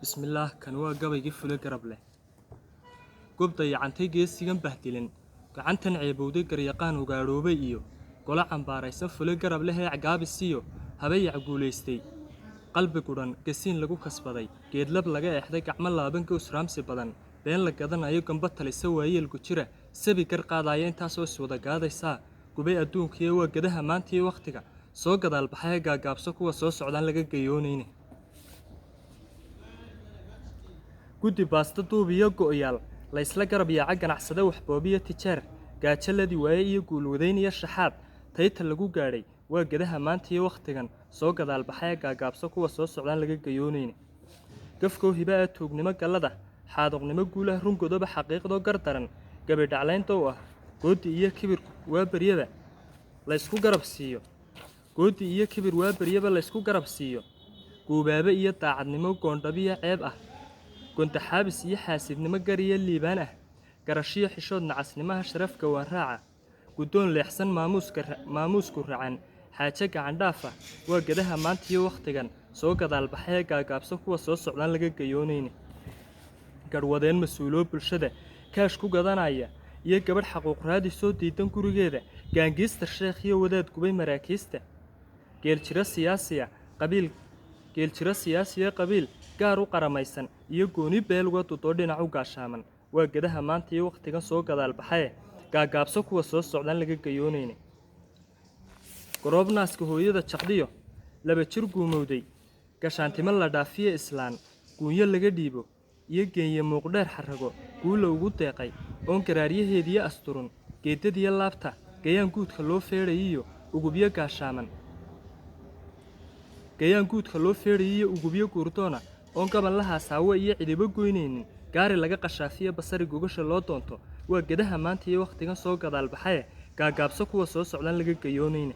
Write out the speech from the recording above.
بسم الله كان gabaygii fule garab leh goobta yacantay geesigan bahdilan gacantan ceebowday garyaqaan ugaadhoobay iyo gola cambaaraysan fule garab leh ee cagaabisiyo habayac guulaystay qalbi guran gasiin lagu kasbaday geedlab laga eexday gacmo laaban gowsraamsi badan been la gadanayo gamba talisa waayeelku jira sabi gar qaadaya intaasoo iswada gaadaysaa gubay adduunkiiyo waa gadaha maantiiyo wakhtiga soo gadaal baxay gaagaabso kuwa soo socdaan laga gayoonayne guddi baasta duub iyo go'yaal la isla garab yaaca ganacsada waxboobiyo tijaar gaajaladii waaye iyo guulwadayn iyo shaxaad tayta lagu gaadhay waa gadaha maanta iyo wakhtigan soo gadaal baxay gaagaabso kuwa soo socdaan laga gayoonayne gafkow hibaa tuugnimo gallada xaadoqnimo guulaha rungodoba xaqiiqdoo gardaran gabadhaclaynta u ah goodi iyo kibir waa baryada la isku garab siiyo goodi iyo kibir waa baryaba la isku garab siiyo guubaabe iyo daacadnimo goondhabiya ceeb ah gonta xaabis iyo xaasidnimo gariya liibaan ah garashiyo xishood nacasnimaha sharafka waa raaca guddoon leexsan maamuusku racan xaaje gacandhaafa waa gadaha maanta iyo wakhtigan soo gadaal baxay gaagaabso kuwa soo socdaan laga gayoonayne garwadeen mas-uuloo bulshada kaash ku gadanaya iyo gabadh xaquuq raadi soo diidan gurigeeda gaangiista sheekh iyo wadaad gubay maraakiista geeljiro siyaasiya qabiil gaar u qaramaysan iyo gooni beelwa dudoo dhinac u gaashaaman waa gadaha maanta iyo wakhtigan soo gadaal baxaye gaagaabso kuwa soo socdaan laga gayoonayne goroobnaaska hooyada jaqdiyo laba jir guumowday gashaantimo la dhaafiye islaan guunyo laga dhiibo iyo geenye muuqdheer xarago guula ugu deeqay oon garaaryaheediyo asturun geedadiyo laabta gayaan guudka loo feedhayiyo ugubyo gaashaaman gayaan guudka loo feedhayiyo ugubyo guurdoona oon gaban la haasaawo iyo cidibo goynaynin gaari laga qashaafiyo basari gogasha loo doonto waa gadaha maanta iyo wakhtigan soo gadaal baxaye gaagaabso kuwa soo socdaan laga gayoonayne